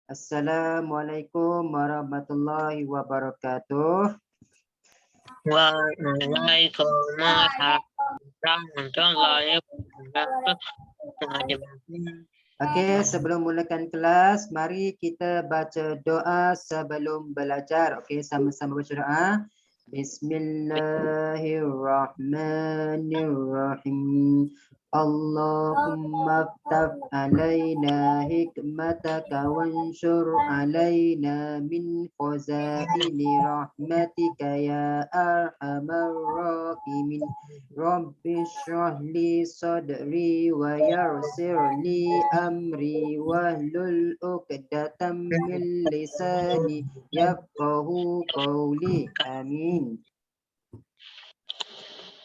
Assalamualaikum warahmatullahi wabarakatuh. Waalaikumsalam warahmatullahi wabarakatuh. Okey, sebelum mulakan kelas, mari kita baca doa sebelum belajar. Okey, sama-sama baca doa. Bismillahirrahmanirrahim. Allahumma ftah alaina hikmataka wanshur alaina min khazaini rahmatika ya arhamar rahimin. Rabbi shrah li sadri wa yassir li amri wahlul 'uqdatam min lisani yafqahu qawli. Amin.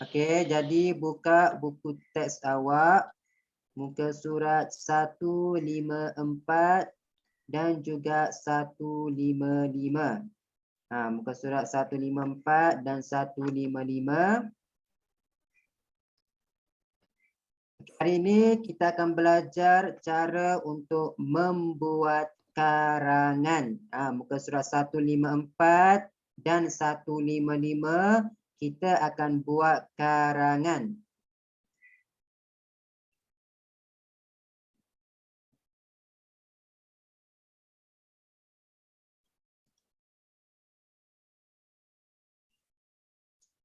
Okey, jadi buka buku teks awak muka surat 154 dan juga 155. Muka surat 154 dan 155. Hari ini kita akan belajar cara untuk membuat karangan. Muka surat 154 dan 155 kita akan buat karangan.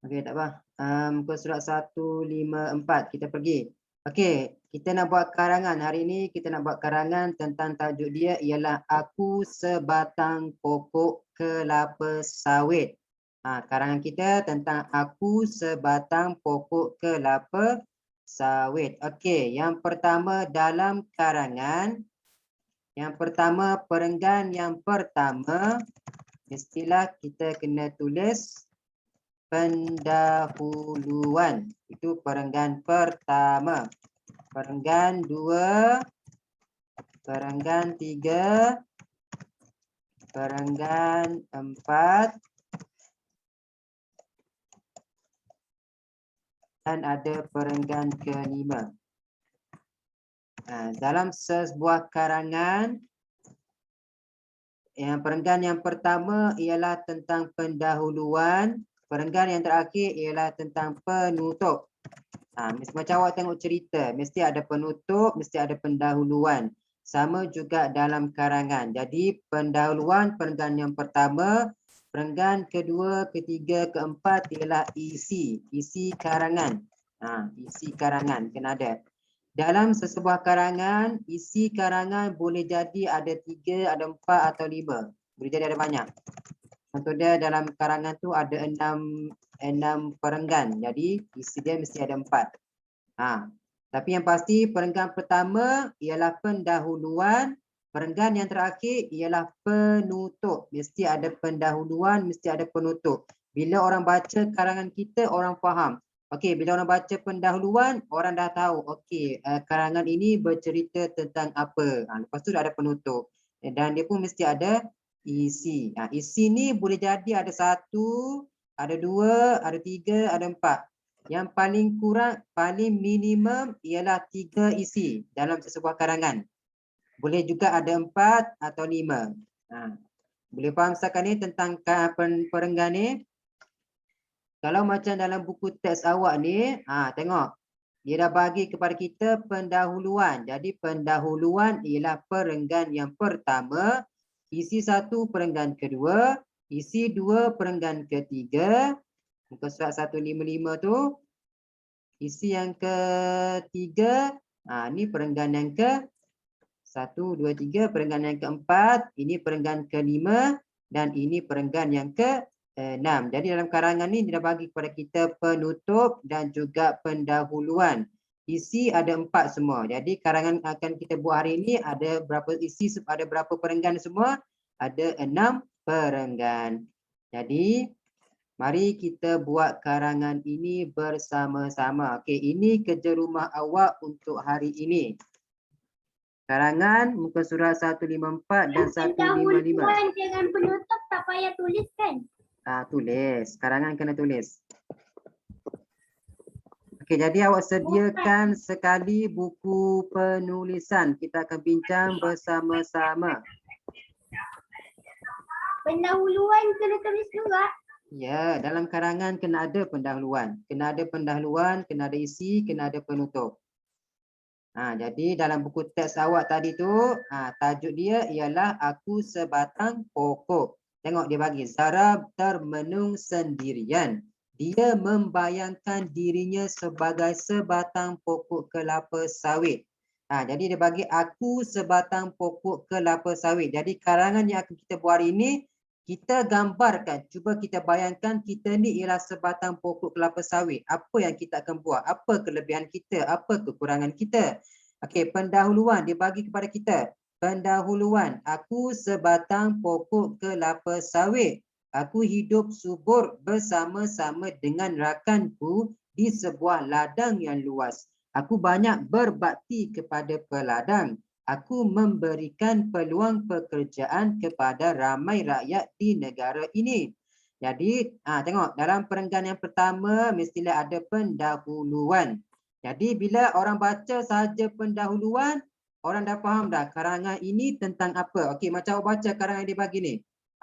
Okey, tak apa. Muka surat 154 kita pergi. Okey, kita nak buat karangan. Hari ini kita nak buat karangan tentang tajuk dia ialah Aku Sebatang Pokok Kelapa Sawit. Karangan kita tentang Aku Sebatang Pokok Kelapa Sawit. Okey, yang pertama dalam karangan, yang pertama perenggan yang pertama mestilah kita kena tulis pendahuluan. Itu perenggan pertama. Perenggan dua, perenggan tiga, perenggan empat, dan ada perenggan kelima. Dalam sebuah karangan, perenggan yang pertama ialah tentang pendahuluan. Perenggan yang terakhir ialah tentang penutup. Macam awak tengok cerita, mesti ada penutup, mesti ada pendahuluan. Sama juga dalam karangan. Jadi pendahuluan perenggan yang pertama, perenggan kedua, ketiga, keempat ialah isi karangan. Isi karangan kena ada. Dalam sesebuah karangan, isi karangan boleh jadi ada 3, ada 4 atau 5. Boleh jadi ada banyak. Contoh dia dalam karangan tu ada 6 perenggan. Jadi isi dia mesti ada 4. Tapi yang pasti perenggan pertama ialah pendahuluan. Perenggan yang terakhir ialah penutup. Mesti ada pendahuluan, mesti ada penutup. Bila orang baca karangan kita, orang faham. Okey, bila orang baca pendahuluan, orang dah tahu. Okey, karangan ini bercerita tentang apa. Lepas tu dah ada penutup. Dan dia pun mesti ada isi. Isi ni boleh jadi ada 1, ada 2, ada 3, ada 4. Yang paling kurang, paling minimum ialah 3 isi dalam sebuah karangan. Boleh juga ada 4 atau 5. Boleh faham setakat ni tentang perenggan ni? Kalau macam dalam buku teks awak ni, tengok. Dia dah bagi kepada kita pendahuluan. Jadi pendahuluan ialah perenggan yang pertama, isi 1 perenggan kedua, isi 2 perenggan ketiga. Muka surat 155 tu. Isi yang ketiga, ni perenggan yang ke 1, 2, 3, perenggan yang keempat, ini perenggan kelima, dan ini perenggan yang ke-6. Jadi dalam karangan ni dia bagi kepada kita penutup dan juga pendahuluan. Isi ada 4 semua. Jadi karangan akan kita buat hari ini ada berapa isi, ada berapa perenggan semua? Ada 6 perenggan. Jadi mari kita buat karangan ini bersama-sama. Okey, ini kerja rumah awak untuk hari ini. Karangan muka surat 154 dan 155. Dengan penutup tak payah tulis kan? Tulis. Karangan kena tulis. Okey, jadi awak sediakan sekali buku penulisan. Kita akan bincang bersama-sama. pendahuluan kena tulis juga. Ya, dalam karangan kena ada pendahuluan. Kena ada pendahuluan, kena ada isi, kena ada penutup. Jadi dalam buku teks awak tadi tu, tajuk dia ialah Aku Sebatang Pokok. Tengok dia bagi, Zara termenung sendirian. Dia membayangkan dirinya sebagai sebatang pokok kelapa sawit. Jadi dia bagi Aku Sebatang Pokok Kelapa Sawit. Jadi karangan yang akan kita buat hari ini, kita gambarkan, cuba kita bayangkan kita ni ialah sebatang pokok kelapa sawit. Apa yang kita akan buat? Apa kelebihan kita? Apa kekurangan kita? Okey, pendahuluan dia bagi kepada kita. Pendahuluan, aku sebatang pokok kelapa sawit. Aku hidup subur bersama-sama dengan rakanku di sebuah ladang yang luas. Aku banyak berbakti kepada peladang. Aku memberikan peluang pekerjaan kepada ramai rakyat di negara ini. Jadi, tengok dalam perenggan yang pertama mestilah ada pendahuluan. Jadi, bila orang baca sahaja pendahuluan, orang dah faham dah karangan ini tentang apa. Okey, macam awak baca karangan yang dia bagi ni.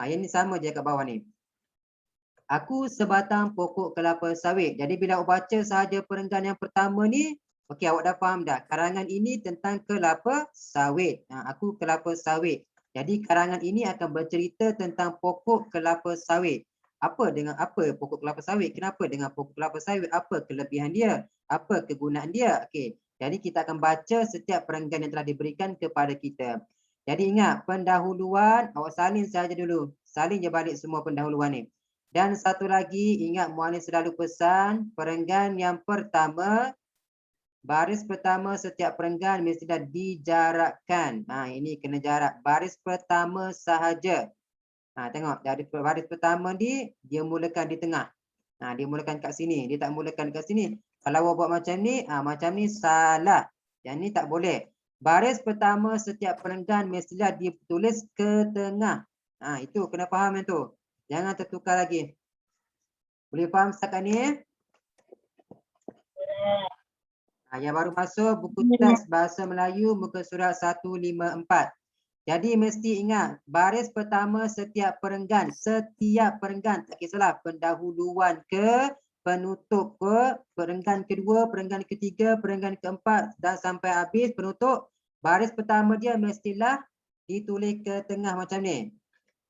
Yang ni sama je kat bawah ni. Aku sebatang pokok kelapa sawit. Jadi, bila awak baca sahaja perenggan yang pertama ni, okey, awak dah faham dah. Karangan ini tentang kelapa sawit. Aku kelapa sawit. Jadi karangan ini akan bercerita tentang pokok kelapa sawit. Apa dengan apa pokok kelapa sawit? Kenapa dengan pokok kelapa sawit? Apa kelebihan dia? Apa kegunaan dia? Okey. Jadi kita akan baca setiap perenggan yang telah diberikan kepada kita. Jadi ingat, pendahuluan awak salin saja dulu. Salin je balik semua pendahuluan ni. Dan satu lagi, ingat muallif selalu pesan perenggan yang pertama, baris pertama setiap perenggan mestilah dijarakkan. Ini kena jarak. Baris pertama sahaja. Tengok dari baris pertama ni dia mulakan di tengah. Dia mulakan kat sini. Dia tak mulakan kat sini. Kalau awak buat macam ni salah. Yang ni tak boleh. Baris pertama setiap perenggan mestilah dia tulis ke tengah. Itu kena faham yang tu. Jangan tertukar lagi. Boleh faham setakat ni? Yang baru masuk buku teks Bahasa Melayu muka surat 154. Jadi mesti ingat, baris pertama setiap perenggan, tak kisahlah pendahuluan ke, penutup ke, perenggan kedua, perenggan ketiga, perenggan keempat dan sampai habis penutup, baris pertama dia mestilah ditulis ke tengah macam ni.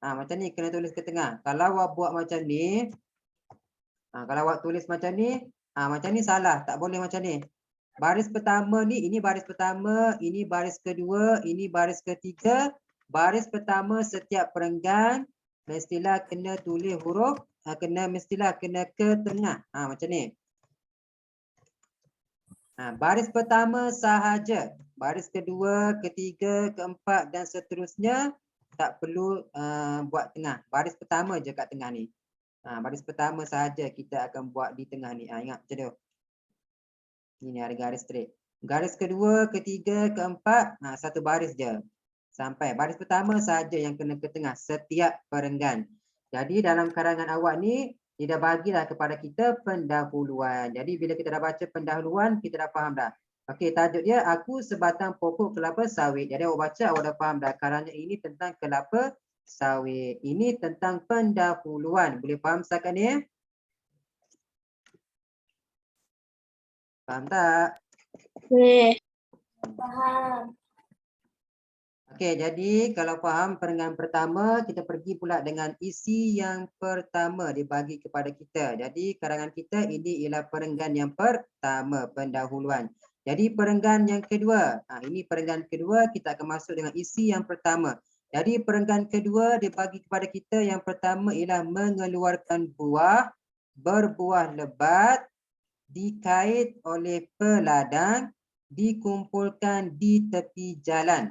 Macam ni kena tulis ke tengah. Kalau awak buat macam ni, kalau awak tulis macam ni salah, tak boleh macam ni. Baris pertama ni, ini baris pertama, ini baris kedua, ini baris ketiga. Baris pertama setiap perenggan mestilah kena tulis huruf, mestilah kena ke tengah. Macam ni. Baris pertama sahaja. Baris kedua, ketiga, keempat dan seterusnya tak perlu buat tengah. Baris pertama je kat tengah ni. Baris pertama sahaja kita akan buat di tengah ni. Ingat macam tu. Ini ada garis straight. Garis kedua, ketiga, keempat, satu baris je. Sampai baris pertama saja yang kena ke tengah setiap perenggan. Jadi dalam karangan awak ni, dia dah bagilah kepada kita pendahuluan. Jadi bila kita dah baca pendahuluan, kita dah faham dah. Okey, tajuk dia Aku Sebatang Pokok Kelapa Sawit. Jadi awak baca, awak dah faham dah. Karangan ini tentang kelapa sawit. Ini tentang pendahuluan. Boleh faham setakat ni? Faham tak? Faham. Okey, jadi kalau faham perenggan pertama, kita pergi pula dengan isi yang pertama dibagi kepada kita. Jadi karangan kita ini ialah perenggan yang pertama, pendahuluan. Jadi perenggan yang kedua, ini perenggan kedua, kita akan masuk dengan isi yang pertama. Jadi perenggan kedua dibagi kepada kita, yang pertama ialah mengeluarkan buah, berbuah lebat, dikait oleh peladang, dikumpulkan di tepi jalan.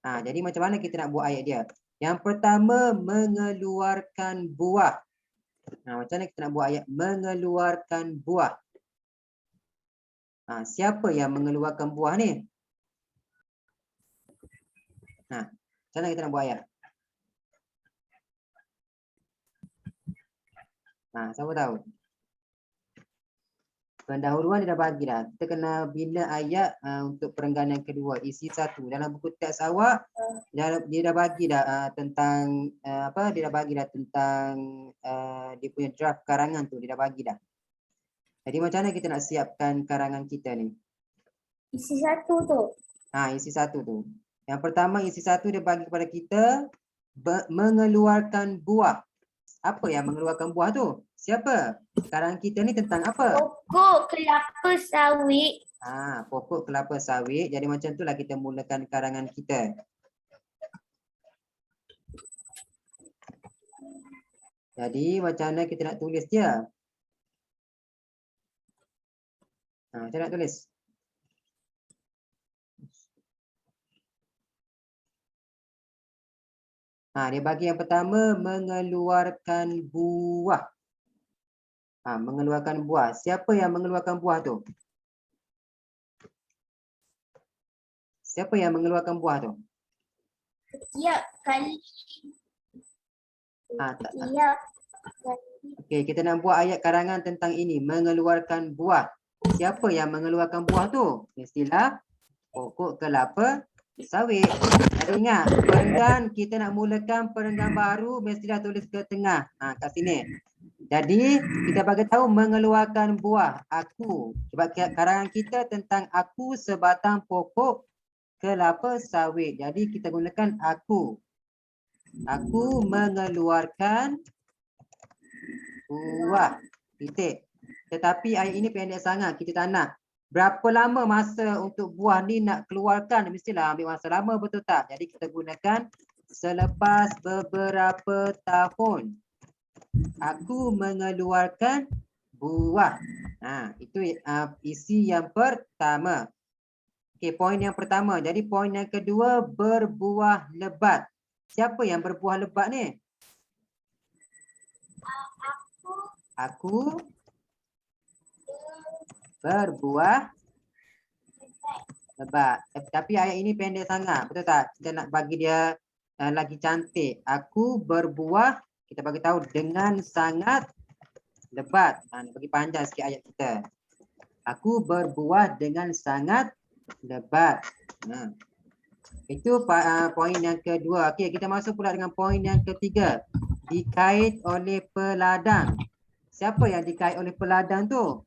Jadi macam mana kita nak buat ayat dia? Yang pertama, mengeluarkan buah. Macam mana kita nak buat ayat mengeluarkan buah? Siapa yang mengeluarkan buah ni? Macam mana kita nak buat ayat? Siapa tahu? Pendahuluan dia dah bagi dah. Kita kena bina ayat untuk perenggan yang kedua. Isi satu. Dalam buku teks awak, Dia dah bagi dah tentang apa? Dia dah bagi dah tentang dia punya draft karangan tu, dia dah bagi dah. Jadi macam mana kita nak siapkan karangan kita ni? Isi satu tu. Isi satu tu. Yang pertama isi satu dia bagi kepada kita mengeluarkan buah. Apa yang mengeluarkan buah tu? Siapa? Karangan kita ni tentang apa? Pokok kelapa sawit. Pokok kelapa sawit. Jadi macam itulah kita mulakan karangan kita. Jadi macam mana kita nak tulis dia? Macam nak tulis? Dia bagi yang pertama mengeluarkan buah. Mengeluarkan buah. Siapa yang mengeluarkan buah tu? Siapa yang mengeluarkan buah tu? Setiap kali. Setiap kali. Okey, kita nak buat ayat karangan tentang ini, mengeluarkan buah. Siapa yang mengeluarkan buah tu? Mestilah pokok kelapa sawit. Jadi ingat, perenggan kita nak mulakan perenggan baru mestilah tulis ke tengah. Kat sini. Jadi kita bagi tahu mengeluarkan buah aku. Sebab karangan kita tentang aku sebatang pokok kelapa sawit. Jadi kita gunakan aku. Aku mengeluarkan buah. Titik. Tetapi ayat ini pendek sangat. Kita tak nak. Berapa lama masa untuk buah ni nak keluarkan? Mestilah ambil masa lama, betul tak? Jadi kita gunakan selepas beberapa tahun. Aku mengeluarkan buah. Itu isi yang pertama. Okey, poin yang pertama. Jadi poin yang kedua, berbuah lebat. Siapa yang berbuah lebat ni? Aku berbuah lebat. Tapi ayat ini pendek sangat. Betul tak? Kita nak bagi dia lagi cantik. Aku berbuah, kita bagi tahu dengan sangat lebat. Bagi panjang sikit ayat kita. Aku berbuah dengan sangat lebat. Itu poin yang kedua. Okey, kita masuk pula dengan poin yang ketiga. Dikait oleh peladang. Siapa yang dikait oleh peladang tu?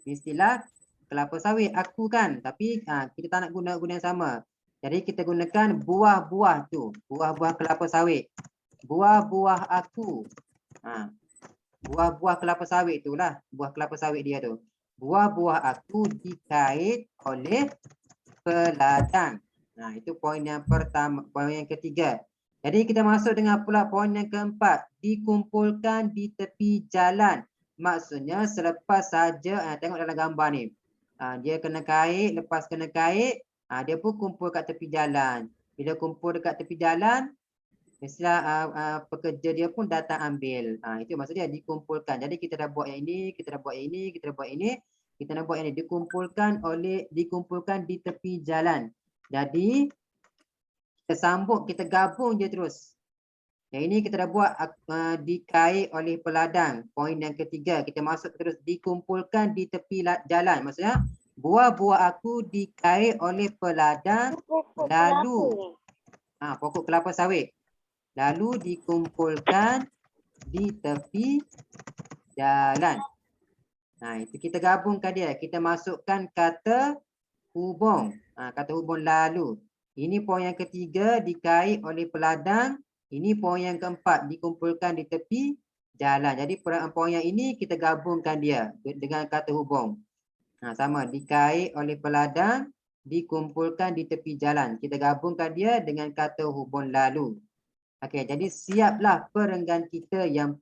Istilah kelapa sawit, aku kan. Tapi kita tak nak guna yang sama. Jadi kita gunakan buah-buah tu. Buah-buah kelapa sawit. Buah-buah aku. Buah-buah kelapa sawit itulah. Buah kelapa sawit dia tu. Buah-buah aku dikait oleh peladang. Itu poin yang pertama, poin yang ketiga. Jadi kita masuk dengan pula poin yang keempat. Dikumpulkan di tepi jalan. Maksudnya selepas saja, tengok dalam gambar ni. Dia kena kait, lepas kena kait, dia pun kumpul kat tepi jalan. Bila kumpul dekat tepi jalan, mestilah pekerja dia pun datang ambil. Itu maksudnya dikumpulkan. Jadi kita dah buat yang ini, kita dah buat yang ini, kita dah buat ini. Kita nak buat yang ini. Dikumpulkan di tepi jalan. Jadi kita sambung, kita gabung je terus. Yang ini kita dah buat dikait oleh peladang. Poin yang ketiga, kita masuk terus dikumpulkan di tepi jalan. Maksudnya buah-buah aku dikait oleh peladang, lalu pokok kelapa sawit. Lalu dikumpulkan di tepi jalan. Itu kita gabungkan dia. Kita masukkan kata hubung. Kata hubung lalu. Ini poin yang ketiga, dikait oleh peladang. Ini poin yang keempat, dikumpulkan di tepi jalan. Jadi poin yang ini kita gabungkan dia dengan kata hubung. Sama, dikait oleh peladang, dikumpulkan di tepi jalan. Kita gabungkan dia dengan kata hubung lalu. Okey, jadi siaplah perenggan kita yang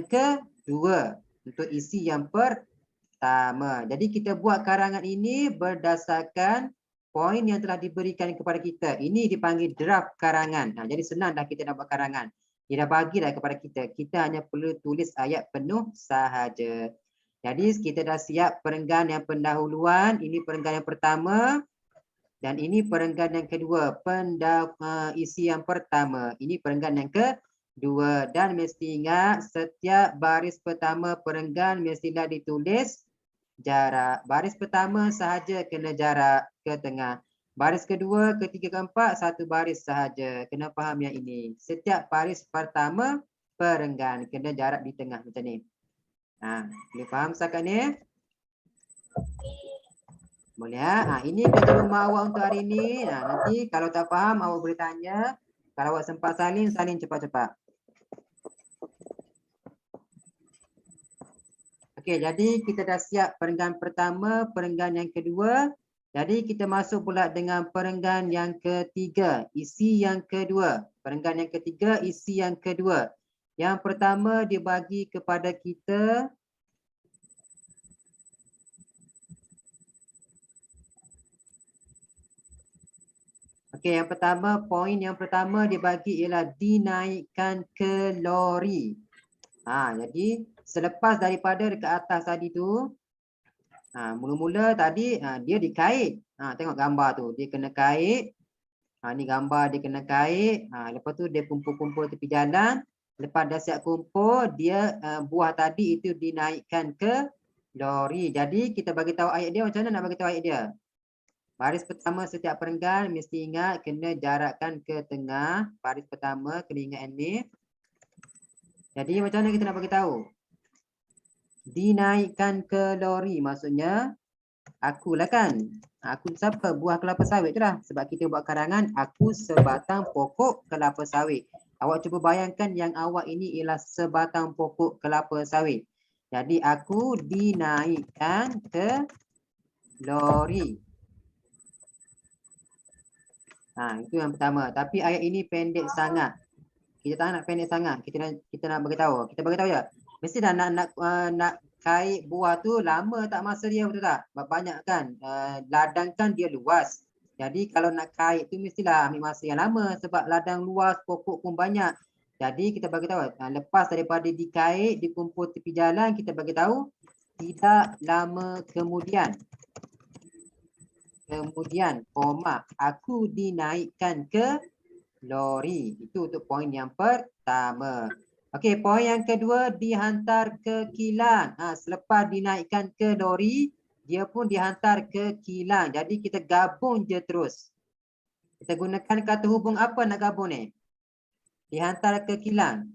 kedua untuk isi yang pertama. Jadi kita buat karangan ini berdasarkan poin yang telah diberikan kepada kita. Ini dipanggil draft karangan. Jadi senang dah kita nak buat karangan. Dia dah bagi dah kepada kita. Kita hanya perlu tulis ayat penuh sahaja. Jadi kita dah siap perenggan yang pendahuluan. Ini perenggan yang pertama. Dan ini perenggan yang kedua. Isi yang pertama. Ini perenggan yang kedua. Dan mesti ingat setiap baris pertama perenggan mestilah ditulis jarak. Baris pertama sahaja kena jarak ke tengah. Baris kedua, ketiga, keempat, satu baris sahaja. Kena faham yang ini. Setiap baris pertama perenggan. Kena jarak di tengah macam ni. Boleh faham setakat ni? Boleh ya? Ini kerja rumah awak untuk hari ni. Nanti kalau tak faham, awak boleh tanya. Kalau awak sempat salin cepat-cepat. Okey, jadi kita dah siap perenggan pertama, perenggan yang kedua. Jadi kita masuk pula dengan perenggan yang ketiga, isi yang kedua. Perenggan yang ketiga, isi yang kedua. Yang pertama dibagi kepada kita okey, yang pertama, poin yang pertama dibagi ialah dinaikkan kalori. Jadi selepas daripada dekat atas tadi tu, mula-mula tadi dia dikait. Tengok gambar tu, dia kena kait. Ni gambar dia kena kait. Lepas tu dia kumpul-kumpul tepi jalan. Lepas dah siap kumpul, dia buah tadi itu dinaikkan ke lori. Jadi kita bagi tahu ayat dia, macam mana nak bagi tahu ayat dia? Baris pertama setiap perenggan mesti ingat kena jarakkan ke tengah. Baris pertama kena ingat ni. Jadi macam mana kita nak bagi tahu? Dinaikkan ke lori maksudnya akulah kan. Aku siapa? Buah kelapa sawit tu lah. Sebab kita buat karangan aku sebatang pokok kelapa sawit. Awak cuba bayangkan yang awak ini ialah sebatang pokok kelapa sawit. Jadi aku dinaikkan ke lori. Itu yang pertama. Tapi ayat ini pendek sangat. Kita tak nak pendek sangat. Kita nak bagi tahu. Kita bagi tahu ya. Mesti dah nak kait buah tu lama tak masa dia, betul tak? Banyak kan. Ladang kan dia luas. Jadi kalau nak kait tu mestilah ambil masa yang lama sebab ladang luas, pokok pun banyak. Jadi kita bagi tahu lepas daripada dikait, dikumpul tepi jalan, kita bagi tahu tidak lama kemudian. Koma, aku dinaikkan ke lori. Itu untuk poin yang pertama. Okey, poin yang kedua dihantar ke kilang. Selepas dinaikkan ke lori, dia pun dihantar ke kilang. Jadi kita gabung je terus. Kita gunakan kata hubung apa nak gabung ni? Dihantar ke kilang.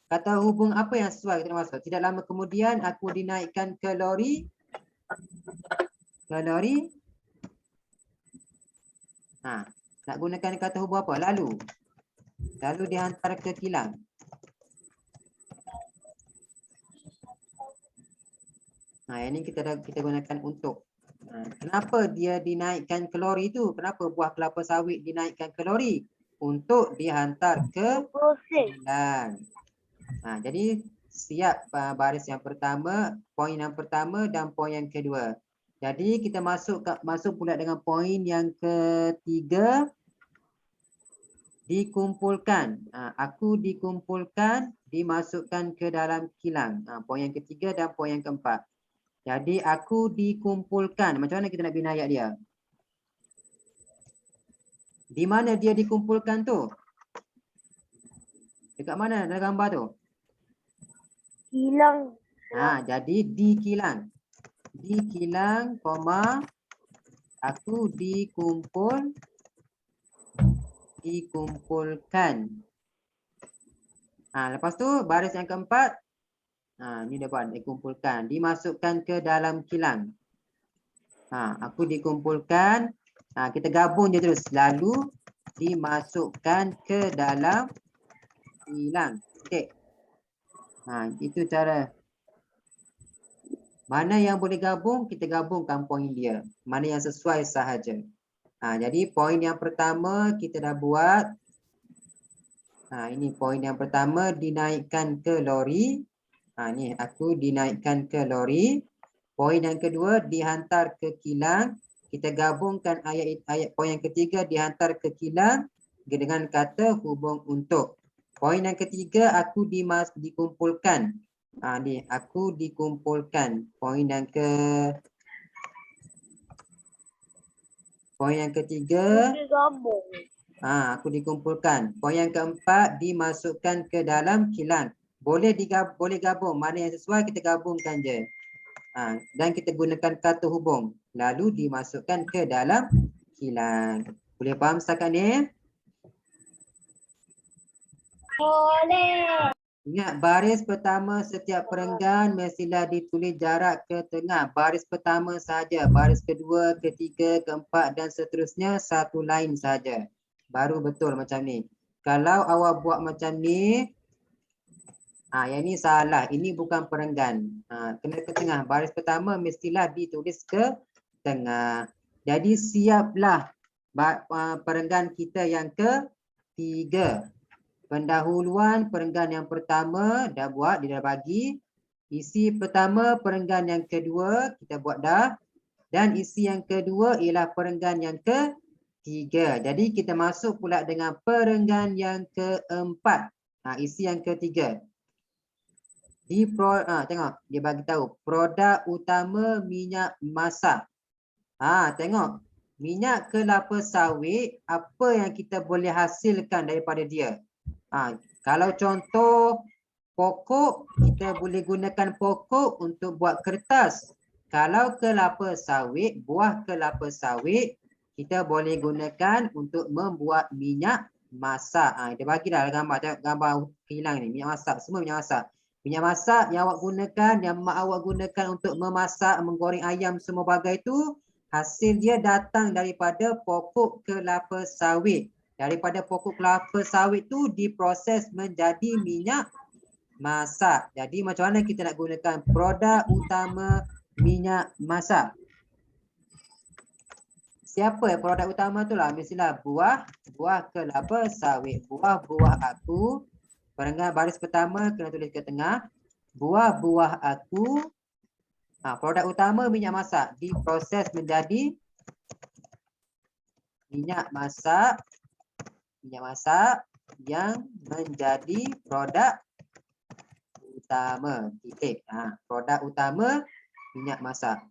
Kata hubung apa yang sesuai kita nak masuk? Tidak lama kemudian aku dinaikkan ke lori. Ke lori. Nak gunakan kata hubung apa? Lalu dihantar ke kilang. Ini kita gunakan untuk. Kenapa dia dinaikkan ke lori tu? Kenapa buah kelapa sawit dinaikkan ke lori? Untuk dihantar ke kilang. Jadi siap baris yang pertama, poin yang pertama dan poin yang kedua. Jadi kita masuk pula dengan poin yang ketiga. Dikumpulkan. Aku dikumpulkan, dimasukkan ke dalam kilang. Poin yang ketiga dan poin yang keempat. Jadi aku dikumpulkan. Macam mana kita nak bina ayat dia? Di mana dia dikumpulkan tu? Dekat mana dalam gambar tu? Kilang. Jadi di kilang. Di kilang, aku dikumpulkan. Lepas tu baris yang keempat. Ni dia buat dikumpulkan. Dimasukkan ke dalam kilang. Aku dikumpulkan. Kita gabung je terus. Lalu dimasukkan ke dalam kilang. Okey. Itu cara. Mana yang boleh gabung, kita gabungkan poin dia. Mana yang sesuai sahaja. Jadi poin yang pertama kita dah buat. Ini poin yang pertama dinaikkan ke lori. Ni aku dinaikkan ke lori. Poin yang kedua dihantar ke kilang. Kita gabungkan ayat poin yang ketiga dihantar ke kilang dengan kata hubung untuk. Poin yang ketiga aku dikumpulkan. Ni aku dikumpulkan. Poin yang ketiga. Aku dikumpulkan. Poin yang keempat dimasukkan ke dalam kilang. Boleh gabung. Mana yang sesuai kita gabungkan je. Dan kita gunakan kata hubung. Lalu dimasukkan ke dalam kilang. Boleh faham setakat ni? Boleh. Ingat baris pertama setiap perenggan mestilah ditulis jarak ke tengah. Baris pertama saja, baris kedua, ketiga, keempat dan seterusnya satu line saja. Baru betul macam ni. Kalau awak buat macam ni, yang ni salah. Ini bukan perenggan. Kena ke tengah. Baris pertama mestilah ditulis ke tengah. Jadi siaplah perenggan kita yang ketiga. Pendahuluan perenggan yang pertama dah buat, dia dah bagi. Isi pertama perenggan yang kedua kita buat dah. Dan isi yang kedua ialah perenggan yang ketiga. Jadi kita masuk pula dengan perenggan yang keempat. Isi yang ketiga. Tengok dia bagi tahu produk utama minyak masak. Tengok minyak kelapa sawit, apa yang kita boleh hasilkan daripada dia. Kalau contoh pokok, kita boleh gunakan pokok untuk buat kertas. Kalau kelapa sawit, buah kelapa sawit, kita boleh gunakan untuk membuat minyak masak. Dia bagi dah gambar, tengok gambar hilang ni, minyak masak, semua minyak masak. Minyak masak yang awak gunakan, yang mak awak gunakan untuk memasak, menggoreng ayam semua bagai tu, hasil dia datang daripada pokok kelapa sawit. Daripada pokok kelapa sawit tu diproses menjadi minyak masak. Jadi macam mana kita nak gunakan produk utama minyak masak? Siapa produk utama tu lah? Mestilah buah kelapa sawit. Buah aku. Perenggan baris pertama kena tulis ke tengah. Buah aku. Produk utama minyak masak diproses menjadi minyak masak yang menjadi produk utama. Titik. Produk utama minyak masak.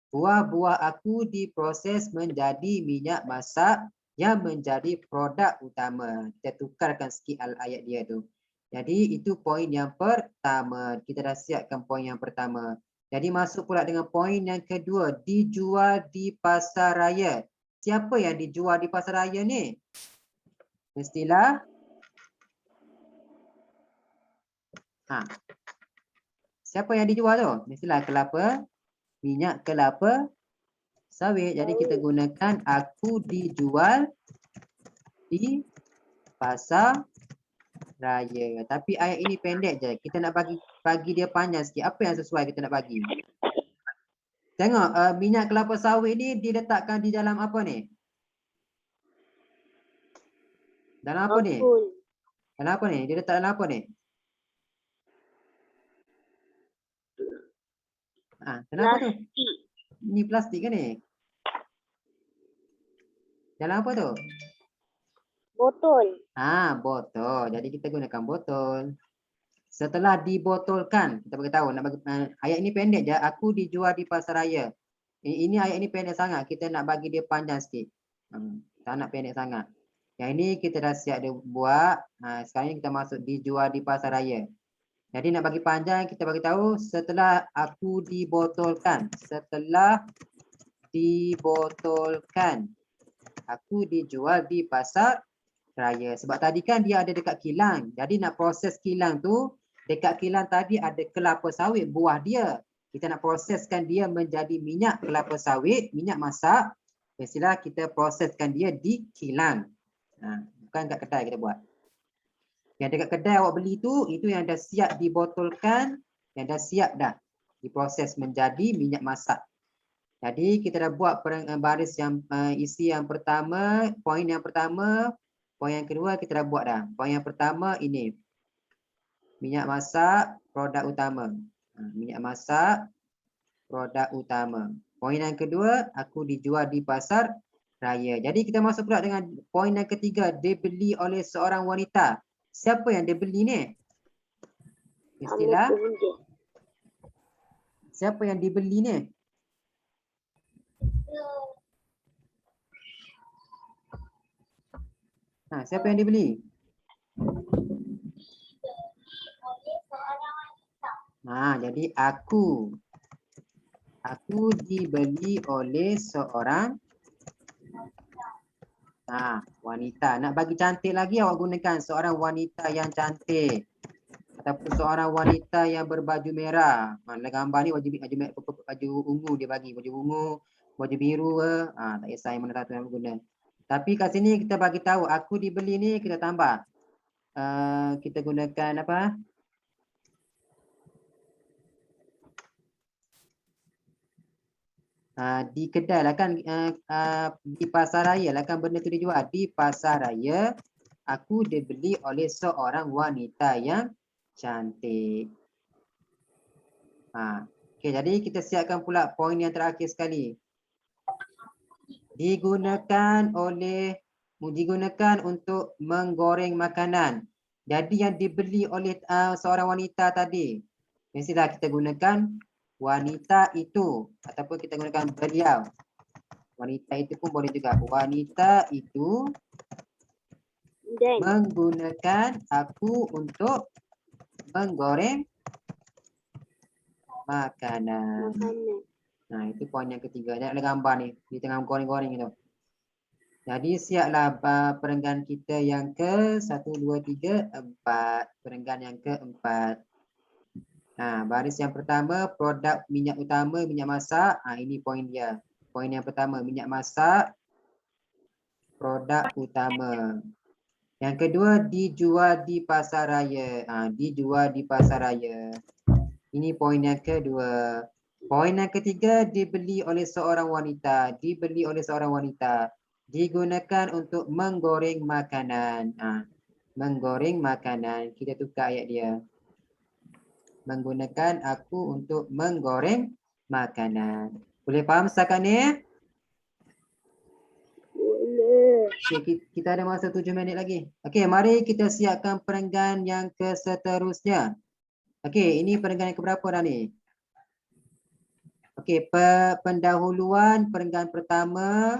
Buah aku diproses menjadi minyak masak yang menjadi produk utama. Kita tukarkan sikit ayat dia tu. Jadi itu poin yang pertama. Kita dah siapkan poin yang pertama. Jadi masuk pula dengan poin yang kedua. Dijual di pasar raya. Siapa yang dijual di pasar raya ni? Mestilah siapa yang dijual tu? Mestilah minyak kelapa sawit. Jadi kita gunakan aku dijual di pasar raya. Tapi ayat ini pendek je. Kita nak bagi dia panjang sikit. Apa yang sesuai kita nak bagi? Tengok minyak kelapa sawit ni diletakkan di dalam apa ni? Dalam apa ni? Dalam apa ni? Dia letak dalam apa ni? Kenapa tu? Ni plastik kan ni? Dalam apa tu? Botol. Botol. Jadi kita gunakan botol. Setelah dibotolkan, kita bagi tahu, nak bagi ayat ini pendek je. Aku dijual di pasar raya. Ini ayat ini pendek sangat. Kita nak bagi dia panjang sikit. Tak nak pendek sangat. Yang ini kita dah siap dia buat. Sekarang ni kita masuk dijual di pasar raya. Jadi nak bagi panjang, kita bagi tahu setelah aku dibotolkan. Setelah dibotolkan, aku dijual di pasar raya. Sebab tadi kan dia ada dekat kilang. Jadi nak proses kilang tu, dekat kilang tadi ada kelapa sawit, buah dia. Kita nak proseskan dia menjadi minyak kelapa sawit, minyak masak. Mestilah kita proseskan dia di kilang. Bukan kat kedai kita buat. Yang dekat kedai awak beli tu, itu yang dah siap dibotolkan, yang dah siap dah diproses menjadi minyak masak. Jadi kita dah buat baris yang isi yang pertama, poin yang pertama, poin yang kedua kita dah buat dah. Poin yang pertama ini. Minyak masak, produk utama. Minyak masak, produk utama. Poin yang kedua, aku dijual di pasar raya. Jadi kita masuk pula dengan poin yang ketiga, dibeli oleh seorang wanita. Siapa yang dibeli ni? Istilah. Siapa yang dibeli ni? Siapa yang dibeli? Jadi aku. Aku dibeli oleh seorang wanita. Nak bagi cantik lagi awak gunakan seorang wanita yang cantik. Ataupun seorang wanita yang berbaju merah. Dalam gambar ni baju ungu dia bagi. Baju ungu, baju biru ke. Tak kisah yang mana satu yang guna. Tapi kat sini kita bagi tahu aku dibeli ni kita tambah. Kita gunakan apa? Di kedai lah kan, di pasar raya lah kan benda tu dijual. Di pasar raya, aku dibeli oleh seorang wanita yang cantik. Okay, jadi kita siapkan pula poin yang terakhir sekali. Digunakan untuk menggoreng makanan. Jadi yang dibeli oleh seorang wanita tadi, mestilah kita gunakan wanita itu ataupun kita gunakan beliau. Wanita itu pun boleh juga. Wanita itu menggunakan aku untuk menggoreng makanan. Itu poin yang ketiga. Jangan ada gambar ni di tengah goreng-goreng itu. Jadi siaplah perenggan kita yang ke 1, 2, 3, 4. Perenggan yang keempat. Baris yang pertama, produk minyak utama, minyak masak. Ini poin dia. Poin yang pertama, minyak masak, produk utama. Yang kedua, dijual di pasar raya. Dijual di pasar raya. Ini poin yang kedua. Poin yang ketiga, dibeli oleh seorang wanita. Dibeli oleh seorang wanita. Digunakan untuk menggoreng makanan. Menggoreng makanan. Kita tukar ayat dia. Menggunakan aku untuk menggoreng makanan. Boleh faham setakat ni? Boleh. Okay, kita ada masa 7 minit lagi. Okey, mari kita siapkan perenggan yang seterusnya. Okey, ini perenggan yang keberapa dah ni? Okey, pendahuluan perenggan pertama.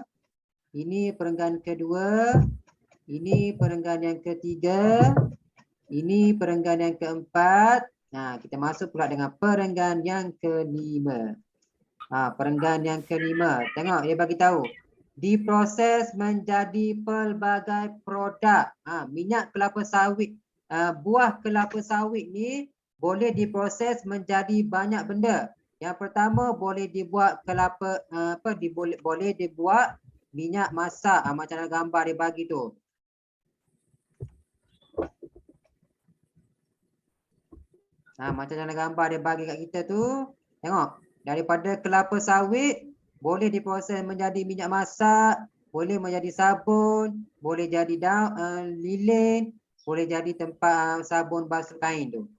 Ini perenggan kedua. Ini perenggan yang ketiga. Ini perenggan yang keempat. Kita masuk pula dengan perenggan yang kelima. Perenggan yang kelima. Tengok dia bagi tahu. Diproses menjadi pelbagai produk. Minyak kelapa sawit. Buah kelapa sawit ni boleh diproses menjadi banyak benda. Yang pertama boleh dibuat kelapa boleh dibuat minyak masak. Macam dalam gambar dia bagi tu. Macam dalam gambar dia bagi kat kita tu. Tengok. Daripada kelapa sawit boleh diproses menjadi minyak masak, boleh menjadi sabun, boleh jadi lilin, boleh jadi tempat sabun basuh kain tu.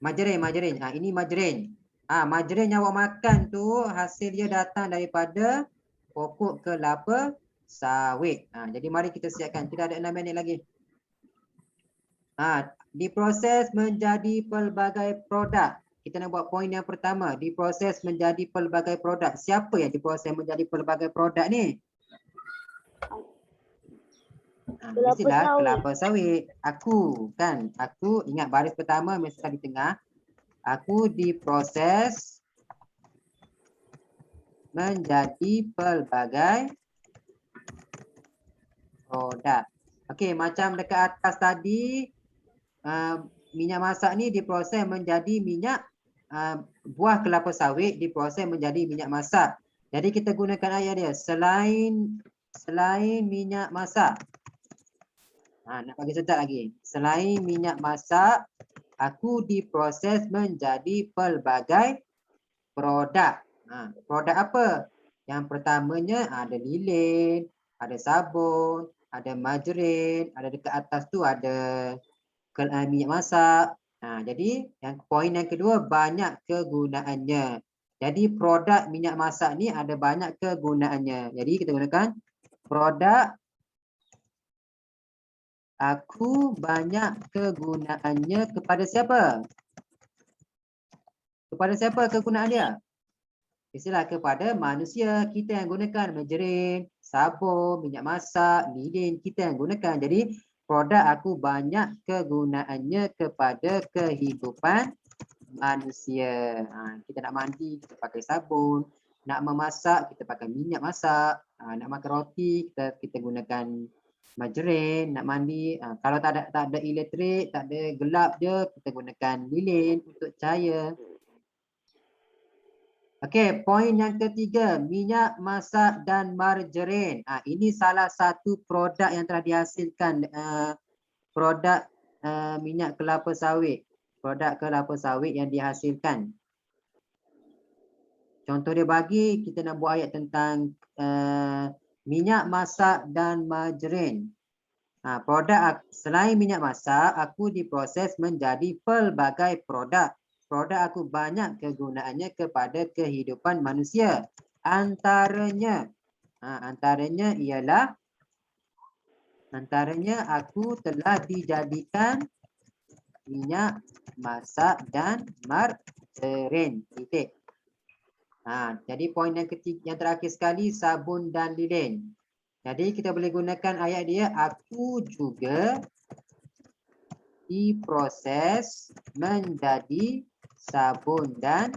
Majrin. Ini majrin. Majrin yang awak makan tu hasil dia datang daripada pokok kelapa sawit. Jadi mari kita siapkan. Kita ada 6 minit lagi. Diproses menjadi pelbagai produk. Kita nak buat poin yang pertama. Diproses menjadi pelbagai produk. Siapa yang diproses menjadi pelbagai produk ni? Mestilah kelapa sawit. Aku kan. Aku ingat baris pertama mestilah di tengah. Aku diproses menjadi pelbagai produk. Okey, macam dekat atas tadi, minyak masak ni diproses menjadi minyak, buah kelapa sawit diproses menjadi minyak masak. Jadi kita gunakan ayat dia, selain minyak masak. Nak bagi sedap lagi. Selain minyak masak, aku diproses menjadi pelbagai produk. Produk apa? Yang pertamanya ada lilin, ada sabun, ada margarin, ada dekat atas tu ada minyak masak. Jadi yang poin yang kedua banyak kegunaannya. Jadi produk minyak masak ni ada banyak kegunaannya. Jadi kita gunakan produk aku banyak kegunaannya kepada siapa? Kepada siapa kegunaan dia? Istilah kepada manusia. Kita yang gunakan margarin, sabun, minyak masak, lilin, kita yang gunakan. Jadi produk aku banyak kegunaannya kepada kehidupan manusia. Kita nak mandi, kita pakai sabun. Nak memasak, kita pakai minyak masak. Nak makan roti, kita gunakan margarin. Nak mandi, kalau tak ada elektrik, tak ada gelap je, kita gunakan lilin untuk cahaya. Okey, poin yang ketiga, minyak masak dan margarin. Ini salah satu produk yang telah dihasilkan, produk minyak kelapa sawit. Produk kelapa sawit yang dihasilkan. Contoh dia bagi, kita nak buat ayat tentang minyak masak dan margarin. Produk selain minyak masak, aku diproses menjadi pelbagai produk. Produk aku banyak kegunaannya kepada kehidupan manusia. Antaranya ialah aku telah dijadikan minyak masak dan margarin. Titik. Jadi poin yang ketiga, yang terakhir sekali, sabun dan lilin. Jadi kita boleh gunakan ayat dia, aku juga diproses menjadi sabun dan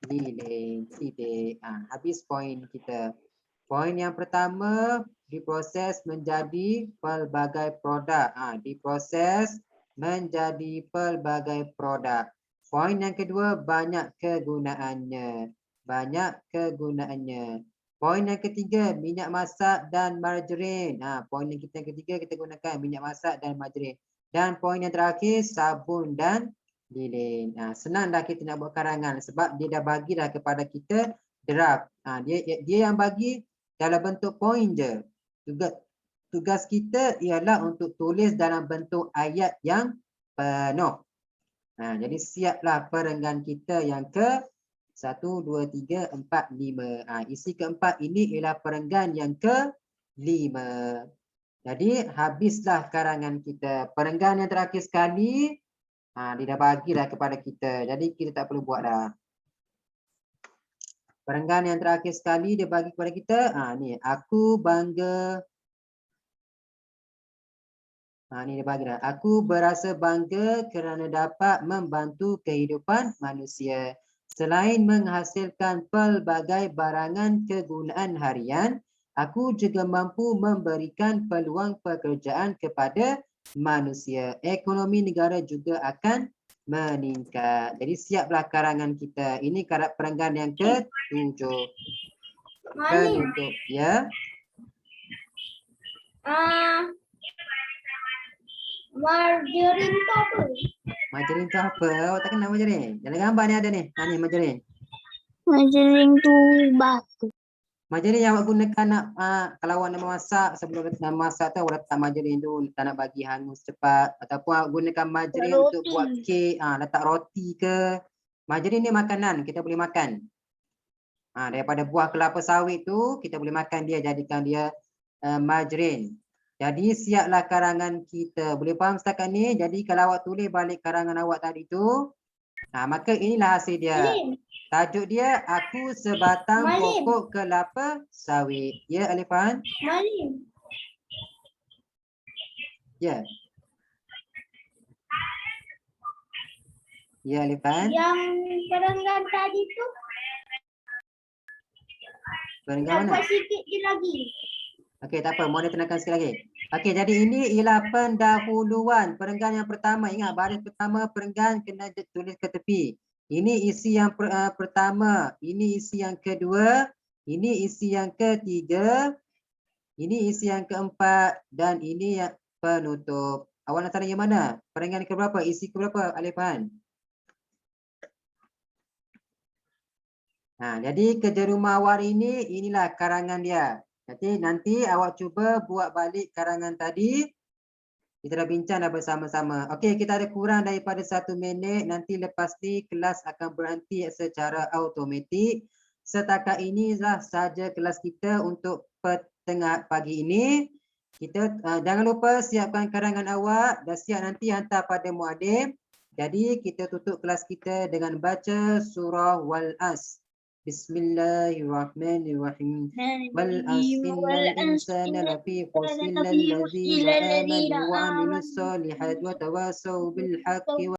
lilin. Titik. Habis poin kita. Poin yang pertama, diproses menjadi pelbagai produk. Diproses menjadi pelbagai produk. Poin yang kedua, banyak kegunaannya. Banyak kegunaannya. Poin yang ketiga, minyak masak dan margarin. Poin yang ketiga, kita gunakan minyak masak dan margarin. Dan poin yang terakhir, sabun dan lilin. Senang dah kita nak buat karangan sebab dia dah bagi dah kepada kita draft. Dia yang bagi dalam bentuk poin je. Tugas kita ialah untuk tulis dalam bentuk ayat yang penuh. Jadi siaplah perenggan kita yang ke 1, 2, 3, 4, 5. Isi keempat ini ialah perenggan yang ke-5. Jadi habislah karangan kita. Perenggan yang terakhir sekali, dia dah bagi dah kepada kita. Jadi kita tak perlu buat dah. Perenggan yang terakhir sekali dia bagi kepada kita. Ni, aku bangga. Ni dia bagi dah. Aku berasa bangga kerana dapat membantu kehidupan manusia. Selain menghasilkan pelbagai barangan kegunaan harian, aku juga mampu memberikan peluang pekerjaan kepada manusia. Ekonomi negara juga akan meningkat. Jadi siaplah karangan kita. Ini perenggan yang ke-7. Penutup, ya. Margarin tu apa? Margarin tu apa? Awak tak kenal margarin? Dalam gambar ni ada ni. Ni margarin. Margarin tu batu. Margarin yang awak gunakan nak kalau awak nak memasak, sebelum nak masak tu awak letak margarin tu, tak nak bagi hangus cepat, ataupun awak gunakan margarin untuk buat kek, letak roti ke. Margarin ni makanan, kita boleh makan. Daripada buah kelapa sawit tu kita boleh makan dia, jadikan dia margarin. Jadi siaplah karangan kita. Boleh faham setakat ni? Jadi kalau awak tulis balik karangan awak tadi tu, maka inilah hasil dia. Tajuk dia, aku sebatang pokok kelapa sawit. Ya, Alifan? Malim. Ya. Ya, Alifan? Yang perenggan tadi tu. Perenggan mana? Buat sikit je lagi. Okey, tak apa. Mohon ditenangkan sekali lagi. Okey, jadi ini ialah pendahuluan. Perenggan yang pertama. Ingat, baris pertama perenggan kena tulis ke tepi. Ini isi yang pertama. Ini isi yang kedua. Ini isi yang ketiga. Ini isi yang keempat. Dan ini yang penutup. Awak nak tanya yang mana? Perenggan ke berapa? Isi ke berapa, Alifan? Jadi kerja rumah awak ini, inilah karangan dia. Jadi nanti awak cuba buat balik karangan tadi. Kita dah bincang dah bersama-sama. Okey, kita ada kurang daripada 1 minit. Nanti lepas ni kelas akan berhenti secara automatik. Setakat inilah saja kelas kita untuk petengah pagi ini. Kita jangan lupa siapkan karangan awak. Dah siap nanti hantar pada muadim. Jadi kita tutup kelas kita dengan baca surah Wal-As. Bismillahirrahmanirrahim. Wal-As innal insana lafi khusr illa alladhina amanu wa amilus solihati wa tawasaw bil haqqi